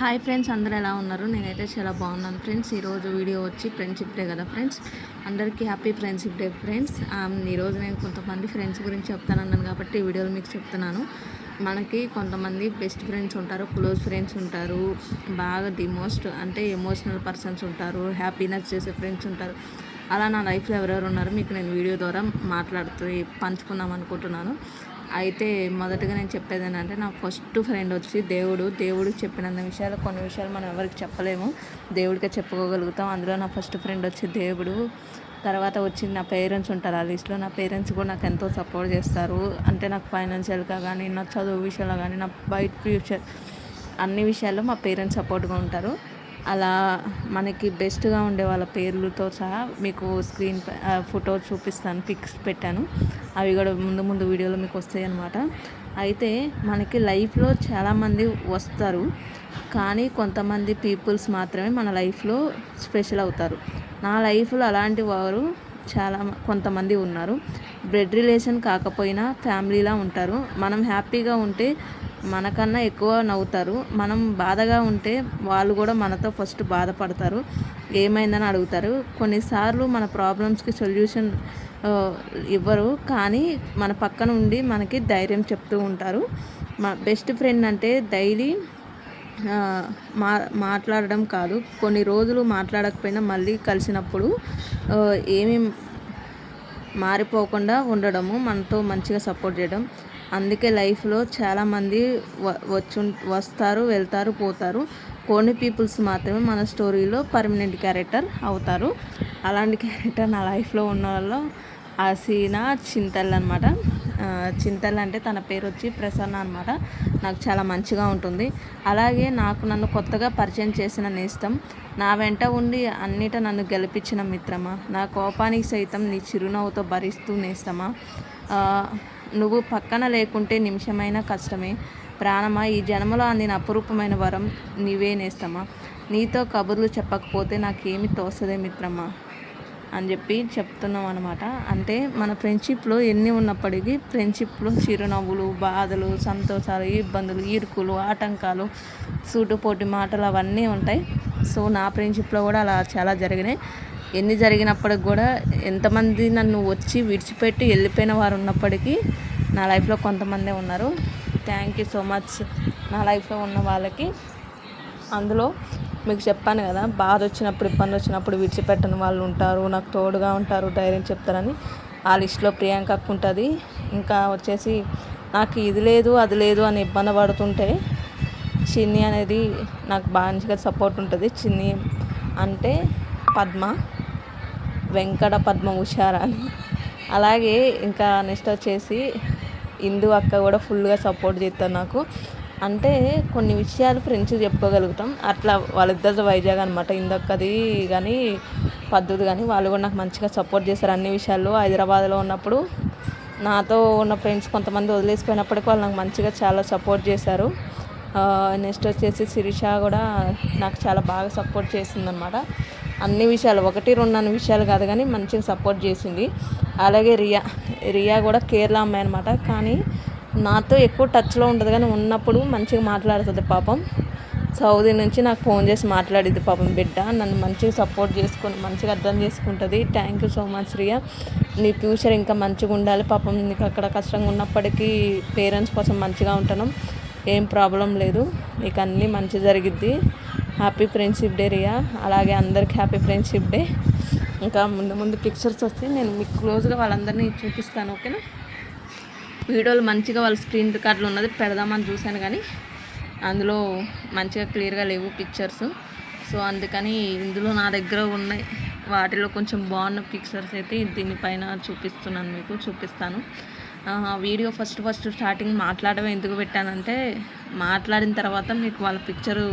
Hi friends, అందరూ ఎలా ఉన్నారు? నేనైతే చాలా బాగున్నాను ఫ్రెండ్స్. ఈరోజు వీడియో వచ్చి ఫ్రెండ్షిప్ డే కదా ఫ్రెండ్స్. అందరికీ హ్యాపీ ఫ్రెండ్షిప్ డే ఫ్రెండ్స్. ఈరోజు నేను కొంతమంది ఫ్రెండ్స్ గురించి చెప్తానన్నాను కాబట్టి ఈ వీడియోలో మీకు చెప్తున్నాను. మనకి కొంతమంది బెస్ట్ ఫ్రెండ్స్ ఉంటారు, క్లోజ్ ఫ్రెండ్స్ ఉంటారు, బాగా ది మోస్ట్ అంటే ఎమోషనల్ పర్సన్స్ ఉంటారు, హ్యాపీనెస్ చేసే ఫ్రెండ్స్ ఉంటారు. అలా నా లైఫ్లో ఎవరెవరు ఉన్నారో మీకు నేను వీడియో ద్వారా పంచుకుందాం అనుకుంటున్నాను. అయితే మొదటగా నేను చెప్పేది ఏంటంటే, నా ఫస్ట్ ఫ్రెండ్ వచ్చి దేవుడికి చెప్పినంత విషయాలు, కొన్ని విషయాలు మనం ఎవరికి చెప్పలేము, దేవుడికే చెప్పుకోగలుగుతాం. అందులో నా ఫస్ట్ ఫ్రెండ్ వచ్చి దేవుడు. తర్వాత వచ్చింది నా పేరెంట్స్ ఉంటారు. ఆ లిస్ట్లో నా పేరెంట్స్ కూడా నాకు ఎంతో సపోర్ట్ చేస్తారు. అంటే నాకు ఫైనాన్షియల్గా కానీ, నా చదువు విషయంలో కానీ, నా బయట ఫ్యూచర్ అన్ని విషయాల్లో మా పేరెంట్స్ సపోర్ట్గా ఉంటారు. అలా మనకి బెస్ట్గా ఉండే వాళ్ళ పేర్లతో సహా మీకు స్క్రీన్ ఫోటో చూపిస్తాను, పిక్స్ పెట్టాను. అవి కూడా ముందు వీడియోలో మీకు వస్తాయి అన్నమాట. అయితే మనకి లైఫ్లో చాలామంది వస్తారు, కానీ కొంతమంది పీపుల్స్ మాత్రమే మన లైఫ్లో స్పెషల్ అవుతారు. నా లైఫ్లో అలాంటి వారు కొంతమంది ఉన్నారు. బ్లడ్ రిలేషన్ కాకపోయినా ఫ్యామిలీలా ఉంటారు. మనం హ్యాపీగా ఉంటే మనకన్నా ఎక్కువ నవ్వుతారు. మనం బాధగా ఉంటే వాళ్ళు కూడా మనతో ఫస్ట్ బాధపడతారు, ఏమైందని అడుగుతారు. కొన్నిసార్లు మన ప్రాబ్లమ్స్కి సొల్యూషన్ ఇవ్వరు, కానీ మన పక్కన ఉండి మనకి ధైర్యం చెప్తూ ఉంటారు. మా బెస్ట్ ఫ్రెండ్ అంటే డైలీ మాట్లాడడం కాదు, కొన్ని రోజులు మాట్లాడకపోయినా మళ్ళీ కలిసినప్పుడు ఏమీ మారిపోకుండా ఉండడము, మనతో మంచిగా సపోర్ట్ చేయడం. అందుకే లైఫ్లో చాలామంది వస్తారు, వెళ్తారు, పోతారు. కొన్ని పీపుల్స్ మాత్రమే మన స్టోరీలో పర్మనెంట్ క్యారెక్టర్ అవుతారు. అలాంటి క్యారెక్టర్ నా లైఫ్లో ఉన్న వాళ్ళు హసీనా చింతల్ అనమాట. చింతల్ అంటే తన పేరు వచ్చి ప్రసన్న అనమాట. నాకు చాలా మంచిగా ఉంటుంది. అలాగే నన్ను కొత్తగా పరిచయం చేసిన నేస్తం, నా వెంట ఉండి అన్నిట నన్ను గెలిపించిన మిత్రమా, నా కోపానికి సైతం నీ చిరునవ్వుతో భరిస్తూ నేస్తమా, నువ్వు పక్కన లేకుంటే నిమిషమైన కష్టమే, ప్రాణమా ఈ జన్మలో అందిన అపురూపమైన వరం నీవే నేస్తమా, నీతో కబుర్లు చెప్పకపోతే నాకేమి తోసదే మిత్రమా అని చెప్పి చెప్తున్నాం అనమాట. అంటే మన ఫ్రెండ్షిప్లో ఎన్ని ఉన్నప్పటికీ ఫ్రెండ్షిప్లో చిరునవ్వులు, బాధలు, సంతోషాలు, ఇబ్బందులు, ఇరుకులు, ఆటంకాలు, సూటుపోటి మాటలు అవన్నీ ఉంటాయి. సో నా ఫ్రెండ్షిప్లో కూడా అలా చాలా జరిగినాయి. ఎన్ని జరిగినప్పటికి కూడా ఎంతమంది నన్ను వచ్చి విడిచిపెట్టి వెళ్ళిపోయిన వారు ఉన్నప్పటికీ నా లైఫ్లో కొంతమందే ఉన్నారు. థ్యాంక్ యూ సో మచ్ నా లైఫ్లో ఉన్న వాళ్ళకి. అందులో మీకు చెప్పాను కదా, బాధ వచ్చినప్పుడు, ఇబ్బంది వచ్చినప్పుడు విడిచిపెట్టని వాళ్ళు ఉంటారు, నాకు తోడుగా ఉంటారు, ధైర్యం చెప్తారని. ఆ లిస్టులో ప్రియాంక అక్క ఉంటుంది. ఇంకా వచ్చేసి నాకు ఇది లేదు అది లేదు అని ఇబ్బంది పడుతుంటే చిన్ని అనేది నాకు మంచిగా సపోర్ట్ ఉంటుంది. చిన్ని అంటే పద్మ, వెంకట పద్మ హుషారా అని. అలాగే ఇంకా నెక్స్ట్ వచ్చేసి ఇందు అక్క కూడా ఫుల్గా సపోర్ట్ చేస్తారు నాకు. అంటే కొన్ని విషయాలు ఫ్రెండ్స్ చెప్పుకోగలుగుతాం. అట్లా వాళ్ళిద్దరితో వైజాగ్ అనమాట. ఇందక్కది కానీ పద్దుది కానీ వాళ్ళు కూడా నాకు మంచిగా సపోర్ట్ చేస్తారు అన్ని విషయాల్లో. హైదరాబాద్లో ఉన్నప్పుడు నాతో ఉన్న ఫ్రెండ్స్ కొంతమంది వదిలేసిపోయినప్పటికీ వాళ్ళు నాకు మంచిగా చాలా సపోర్ట్ చేశారు. నెక్స్ట్ వచ్చేసి శిరీష కూడా నాకు చాలా బాగా సపోర్ట్ చేసిందనమాట. అన్ని విషయాలు, 1-2 అన్ని విషయాలు కాదు కానీ మంచిగా సపోర్ట్ చేసింది. అలాగే రియా కూడా కేరళ అమ్మాయి అనమాట. కానీ నాతో ఎక్కువ టచ్లో ఉంటుంది, కానీ ఉన్నప్పుడు మంచిగా మాట్లాడుతుంది పాపం. సౌదీ నుంచి నాకు ఫోన్ చేసి మాట్లాడిద్ది పాపం బిడ్డ. నన్ను మంచిగా సపోర్ట్ చేసుకొని మంచిగా అర్థం చేసుకుంటుంది. Thank you so much Riya. నీ ఫ్యూచర్ ఇంకా మంచిగా ఉండాలి. పాపం నీకు అక్కడ కష్టంగా ఉన్నప్పటికీ పేరెంట్స్ కోసం మంచిగా ఉంటున్నాం, ఏం ప్రాబ్లం లేదు, నీకు అన్నీ మంచి జరిగిద్ది. Happy friendship day Riya. అలాగే అందరికి హ్యాపీ ఫ్రెండ్షిప్ డే. ఇంకా ముందు పిక్చర్స్ వస్తే నేను మీకు క్లోజ్గా వాళ్ళందరినీ చూపిస్తాను, ఓకేనా? వీడియోలు మంచిగా వాళ్ళ స్క్రీన్ రికార్డులు ఉన్నది పెడదామని చూశాను, కానీ అందులో మంచిగా క్లియర్గా లేవు పిక్చర్స్. సో అందుకని ఇందులో నా దగ్గర ఉన్నాయి వాటిలో కొంచెం బాగున్న పిక్చర్స్ అయితే దీనిపైన చూపిస్తాను. వీడియో ఫస్ట్ స్టార్టింగ్ మాట్లాడమే ఎందుకు పెట్టానంటే, మాట్లాడిన తర్వాత మీకు వాళ్ళ పిక్చరు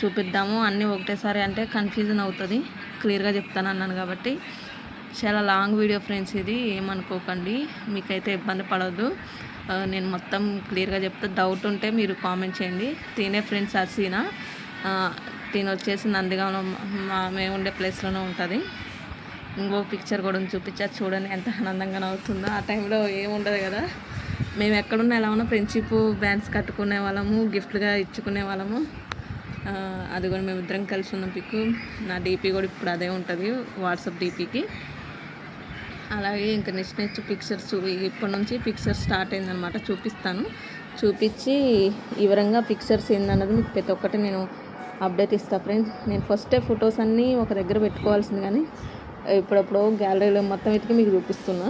చూపిద్దాము అన్నీ ఒకటేసారి అంటే కన్ఫ్యూజన్ అవుతుంది. క్లియర్గా చెప్తాను అన్నాను కాబట్టి. చాలా లాంగ్ వీడియో ఫ్రెండ్స్, ఇది ఏమనుకోకండి, మీకైతే ఇబ్బంది పడవద్దు. నేను మొత్తం క్లియర్గా చెప్తా. డౌట్ ఉంటే మీరు కామెంట్ చేయండి. తినే ఫ్రెండ్స్ హసీనా, తిని వచ్చేసి నందిగాంలో మేము ఉండే ప్లేస్లోనే ఉంటుంది. ఇంకో పిక్చర్ కూడా చూపించా, చూడండి ఎంత ఆనందంగా నవ్వుతుందో. ఆ టైంలో ఏముండదు కదా, మేము ఎక్కడున్నా ఎలా ఉన్నా ఫ్రెండ్షిప్ బ్యాండ్స్ కట్టుకునే వాళ్ళము, గిఫ్ట్గా ఇచ్చుకునే వాళ్ళము. అది కూడా మేమిద్దరం కలిసి ఉన్న పిక్. నా డీపీ కూడా ఇప్పుడు అదే ఉంటుంది, వాట్సాప్ డీపీకి. అలాగే ఇంకా నెక్స్ట్ పిక్చర్స్ ఇప్పటి నుంచి పిక్చర్స్ స్టార్ట్ అయిందనమాట. చూపిస్తాను, చూపించి వివరంగా పిక్చర్స్ ఏందన్నది మీకు ప్రతి ఒక్కటి నేను అప్డేట్ ఇస్తాను ఫ్రెండ్స్. నేను ఫస్టే ఫొటోస్ అన్నీ ఒక దగ్గర పెట్టుకోవాల్సింది, కానీ ఇప్పుడప్పుడు గ్యాలరీలో మొత్తం వెతికి మీకు చూపిస్తున్నా.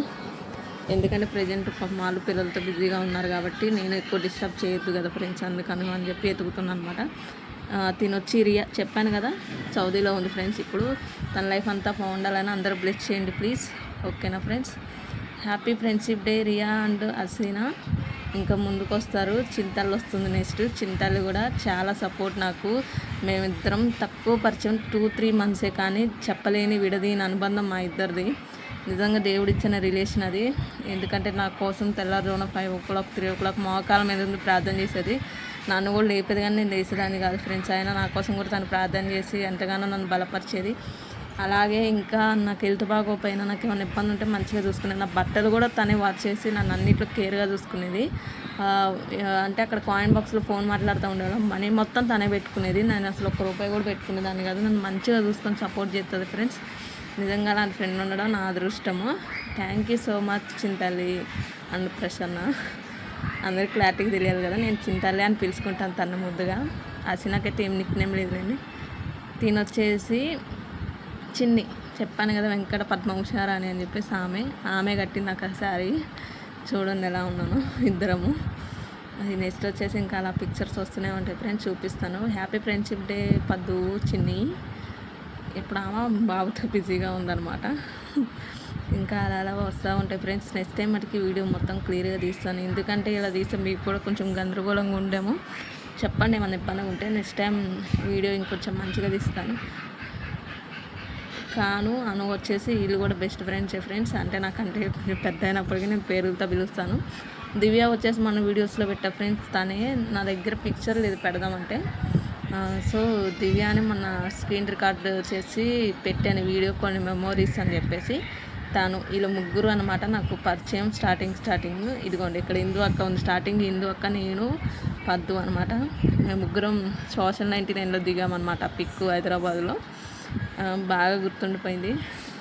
ఎందుకంటే ప్రజెంట్ వాళ్ళు పిల్లలతో బిజీగా ఉన్నారు కాబట్టి నేను ఎక్కువ డిస్టర్బ్ చేయొద్దు కదా ఫ్రెండ్స్, అందుకని అని చెప్పి ఎతుకుతున్నాను అనమాట. తినొచ్చి రియా చెప్పాను కదా, సౌదీలో ఉంది ఫ్రెండ్స్. ఇప్పుడు తన లైఫ్ అంతా బాగుండాలని అందరూ బ్లెస్ చేయండి ప్లీజ్. ఓకేనా friends. Happy friendship day Riya and Haseena. ఇంకా ముందుకు వస్తారు. చింతలు వస్తుంది నెక్స్ట్. చింతలు కూడా చాలా సపోర్ట్ నాకు. మేమిద్దరం తక్కువ పరిచయం 2-3 మంత్సే, కానీ చెప్పలేని విడదీని అనుబంధం మా ఇద్దరిది. నిజంగా దేవుడిచ్చిన రిలేషన్ అది. ఎందుకంటే నా కోసం తెల్లారుజామున 5 o'clock 3 o'clock మోకాల మీద నుండి ప్రార్థన చేసేది. నన్ను కూడా లేపేది, కానీ నేను లేసేదాన్ని కాదు ఫ్రెండ్స్. అయినా నా కోసం కూడా తను ప్రార్థన చేసి ఎంతగానో నన్ను బలపరిచేది. అలాగే ఇంకా నాకు హెల్త్ బాగోపోయినా, నాకు ఏమైనా ఇబ్బంది ఉంటే మంచిగా చూసుకునేది. నా బట్టలు కూడా తనే వాష్ చేసి నన్ను అన్నింటిలో కేర్గా చూసుకునేది. అంటే అక్కడ కాయిన్ బాక్స్లో ఫోన్ మాట్లాడుతూ ఉండేవాళ్ళం, మనీ మొత్తం తనే పెట్టుకునేది. నేను అసలు ₹1 కూడా పెట్టుకునేదాన్ని కాదు. నన్ను మంచిగా చూసుకొని సపోర్ట్ చేస్తుంది ఫ్రెండ్స్. నిజంగా నా ఫ్రెండ్ ఉండడం నా అదృష్టము. Thank you so much Chintalli and Prasanna. అందరికి క్లారిటీగా తెలియాలి కదా, నేను చింతల్లి అని పిలుచుకుంటాను తన ముద్దుగా. నాకైతే ఏం నిక్నేమ్ లేదులేండి. తినొచ్చేసి చిన్ని, చెప్పాను కదా వెంకట పద్మ ఉషారాణి అని చెప్పేసి ఆమె కట్టింది నాకు ఆ శారీ. చూడండి ఎలా ఉన్నాను ఇద్దరము. అది నెక్స్ట్ వచ్చేసి ఇంకా అలా పిక్చర్స్ వస్తూనే ఉంటాయి ఫ్రెండ్స్, చూపిస్తాను. హ్యాపీ ఫ్రెండ్షిప్ డే పద్దు చిన్ని. ఇప్పుడు ఆమె బాబుతో బిజీగా ఉందన్నమాట. ఇంకా అలా వస్తూ ఉంటాయి ఫ్రెండ్స్. నెక్స్ట్ టైం మటుకి వీడియో మొత్తం క్లియర్గా తీస్తాను. ఎందుకంటే ఇలా తీస్తే మీకు కూడా కొంచెం గందరగోళంగా ఉండేమో, చెప్పండి ఏమన్నా ఇబ్బందిగా ఉంటే. నెక్స్ట్ టైం వీడియో ఇంకొంచెం మంచిగా తీస్తాను. అను వచ్చేసి వీళ్ళు కూడా బెస్ట్ ఫ్రెండ్స్. అంటే నాకంటే పెద్ద అయినప్పటికీ నేను పేరులతో పిలుస్తాను. దివ్య వచ్చేసి మన వీడియోస్లో పెట్టా ఫ్రెండ్స్. తనే నా దగ్గర పిక్చర్ లేదు పెడదామంటే, సో దివ్య అని మన స్క్రీన్ రికార్డ్ చేసి పెట్టాను వీడియో, కొన్ని మెమోరీస్ అని చెప్పేసి. వీళ్ళు ముగ్గురు అనమాట నాకు పరిచయం స్టార్టింగ్. ఇదిగోండి ఇక్కడ ఇందు అక్క ఉంది. స్టార్టింగ్ ఇందు అక్క, నేను, పద్దు అనమాట. మేము ముగ్గురం సోషల్ 99లో దిగామన్నమాట పిక్ హైదరాబాద్లో. బాగా గుర్తుండిపోయింది.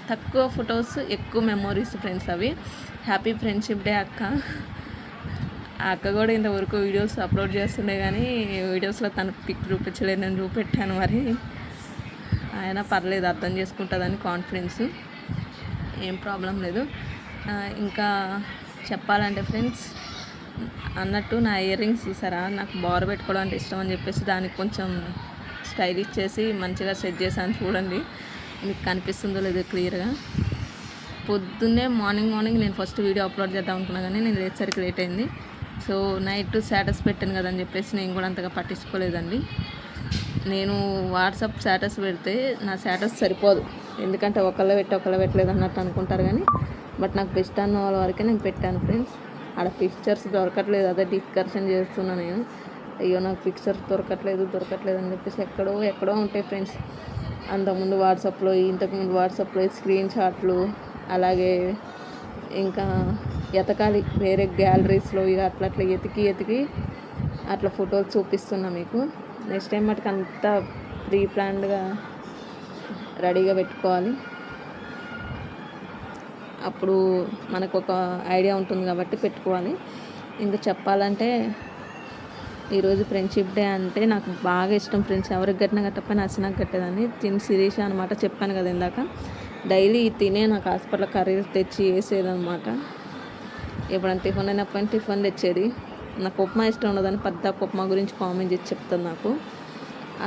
తక్కువ ఫొటోస్ ఎక్కువ మెమోరీస్ ఫ్రెండ్స్ అవి. హ్యాపీ ఫ్రెండ్షిప్ డే అక్క. ఆ అక్క కూడా ఇంతవరకు వీడియోస్ అప్లోడ్ చేస్తుండే, కానీ వీడియోస్లో తన పిక్ చూపించలేదు, నేను చూపెట్టాను. మరి ఆయన పర్లేదు, అర్థం చేసుకుంటుందని కాన్ఫిడెన్స్, ఏం ప్రాబ్లం లేదు. ఇంకా చెప్పాలంటే ఫ్రెండ్స్, అన్నట్టు నా ఇయర్ రింగ్స్ చూసారా, నాకు బోర పెట్టుకోవడం అంటే ఇష్టం అని చెప్పేసి దానికి కొంచెం స్టైలిష్ చేసి మంచిగా సెట్ చేశాను. చూడండి మీకు కనిపిస్తుందో లేదో క్లియర్గా. పొద్దున్నే మార్నింగ్ నేను ఫస్ట్ వీడియో అప్లోడ్ చేద్దాం అనుకున్నా, కానీ నేను లేచేసరికి లేట్ అయింది. సో నైట్ స్టేటస్ పెట్టాను కదని చెప్పేసి నేను కూడా అంతగా పట్టించుకోలేదండి. నేను వాట్సాప్ స్టేటస్ పెడితే నా స్టేటస్ సరిపోదు, ఎందుకంటే ఒకళ్ళ పెట్టలేదు అన్నట్టు అనుకుంటారు. కానీ బట్ నాకు బెస్ట్ అన్న వాళ్ళ వరకే నేను పెట్టాను ఫ్రెండ్స్. ఆడ పిక్చర్స్ దొరకట్లేదు, అదే డిస్కషన్ చేస్తున్నాను నేను. అయ్యో నాకు పిక్చర్స్ దొరకట్లేదు అని చెప్పేసి ఎక్కడో ఉంటాయి ఫ్రెండ్స్. ఇంతకుముందు వాట్సాప్లో స్క్రీన్ షాట్లు, అలాగే ఇంకా ఎతకాలి వేరే గ్యాలరీస్లో, ఇక అట్లా ఎతికి అట్లా ఫోటోలు చూపిస్తున్నా మీకు. నెక్స్ట్ టైం మటుకు అంతా ప్రీ ప్లాన్డ్గా రెడీగా పెట్టుకోవాలి, అప్పుడు మనకు ఒక ఐడియా ఉంటుంది కాబట్టి పెట్టుకోవాలి. ఇంకా చెప్పాలంటే ఈరోజు ఫ్రెండ్షిప్ డే అంటే నాకు బాగా ఇష్టం ఫ్రెండ్స్. ఎవరికి గట్టిన గట్టపైన నాకు కట్టేదాన్ని. శిరీష అనమాట, చెప్పాను కదా ఇందాక. డైలీ తినే నాకు హాస్పిటల్ కర్రీస్ తెచ్చి వేసేదనమాట. ఎప్పుడైనా టిఫిన్ అయినప్పుడు టిఫిన్ తెచ్చేది. నాకు ఉప్మా ఇష్టం ఉండదని పద్దాకు ఉప్మా గురించి కామెంట్ చేసి చెప్తాను నాకు.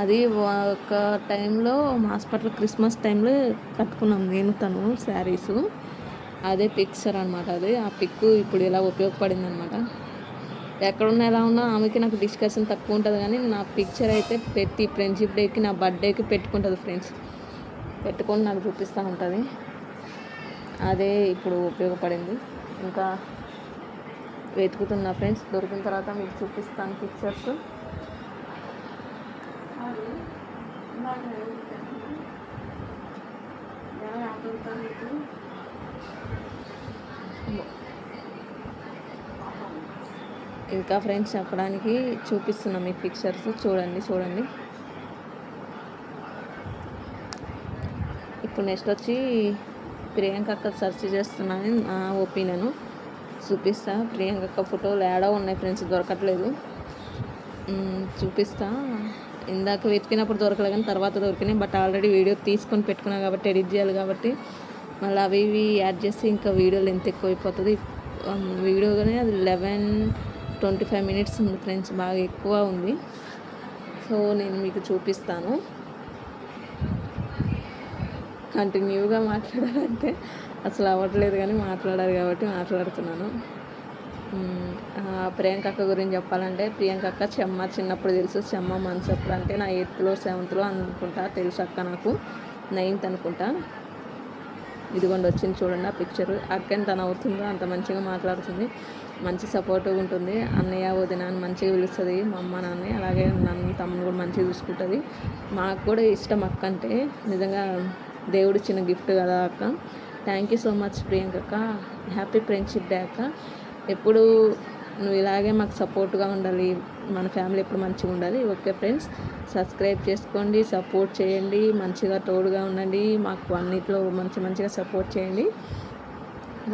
అది ఒక టైంలో మా హాస్పిటల్ క్రిస్మస్ టైంలో కట్టుకున్నాం నేను తను శారీసు. అదే పిక్చర్ అనమాట. అది ఆ పిక్ ఇప్పుడు ఇలా ఉపయోగపడింది అనమాట. ఎక్కడున్నా ఎలా ఉన్నా ఆమెకి నాకు డిస్కషన్ తక్కువ ఉంటుంది, కానీ నా పిక్చర్ అయితే ప్రతి ఫ్రెండ్షిప్ డేకి, నా బర్త్డేకి పెట్టుకుంటుంది ఫ్రెండ్స్. పెట్టుకొని నాకు చూపిస్తూ ఉంటుంది. అదే ఇప్పుడు ఉపయోగపడింది. ఇంకా వెతుకుతున్నా ఫ్రెండ్స్, దొరికిన తర్వాత మీకు చూపిస్తాను పిక్చర్స్. ఇంకా ఫ్రెండ్స్ చెప్పడానికి చూపిస్తున్నాం మీ పిక్చర్స్. చూడండి ఇప్పుడు నెక్స్ట్ వచ్చి ప్రియాంక అక్క సెర్చ్ చేస్తున్నాను, నా ఒపీనియన్ చూపిస్తా. ప్రియాంక అక్క ఫోటోలు ఏడా ఉన్నాయి ఫ్రెండ్స్, దొరకట్లేదు. చూపిస్తా. ఇందాక వెతికినప్పుడు దొరకలేదు కానీ తర్వాత దొరికినాయి. బట్ ఆల్రెడీ వీడియో తీసుకొని పెట్టుకున్నాను కాబట్టి ఎడిట్ చేయాలి కాబట్టి మళ్ళీ అవి ఇవి యాడ్ చేసి ఇంకా వీడియో లెంత్ ఎక్కువైపోతుంది. వీడియో కానీ అది 11-25 మినిట్స్ ఉంది ఫ్రెండ్స్, బాగా ఎక్కువ ఉంది. సో నేను మీకు చూపిస్తాను. కంటిన్యూగా మాట్లాడాలంటే అసలు అవ్వట్లేదు కానీ మాట్లాడాలి కాబట్టి మాట్లాడుతున్నాను. ప్రియాంక అక్క గురించి చెప్పాలంటే ప్రియాంక అక్క చిన్నప్పుడు తెలుసు. మనసు అప్పుడు అంటే నా 8th 7th అనుకుంటా తెలుసు అక్క, నాకు 9th అనుకుంటా. ఇదిగోండి వచ్చింది చూడండి ఆ పిక్చర్. అక్క ఎంత నవ్వుతుందో, అంత మంచిగా మాట్లాడుతుంది, మంచి సపోర్టివ్గా ఉంటుంది. అన్నయ్య వదిన అని మంచిగా పిలుస్తుంది మా అమ్మ నాన్న. అలాగే నన్ను తమ్ముడు కూడా మంచిగా చూసుకుంటుంది. మాకు కూడా ఇష్టం అక్క అంటే, నిజంగా దేవుడిచ్చిన గిఫ్ట్ కదా అక్క. Thank you so much Priyanka అక్క. హ్యాపీ ఫ్రెండ్షిప్ డే అక్క. ఎప్పుడు నువ్వు ఇలాగే మాకు సపోర్ట్గా ఉండాలి, మన ఫ్యామిలీ ఎప్పుడు మంచిగా ఉండాలి. ఓకే ఫ్రెండ్స్, సబ్స్క్రైబ్ చేసుకోండి, సపోర్ట్ చేయండి, మంచిగా తోడుగా ఉండండి, మాకు అన్నిట్లో మంచిగా సపోర్ట్ చేయండి.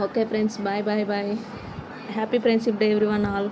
Okay friends, bye bye bye. Happy friendship day everyone all.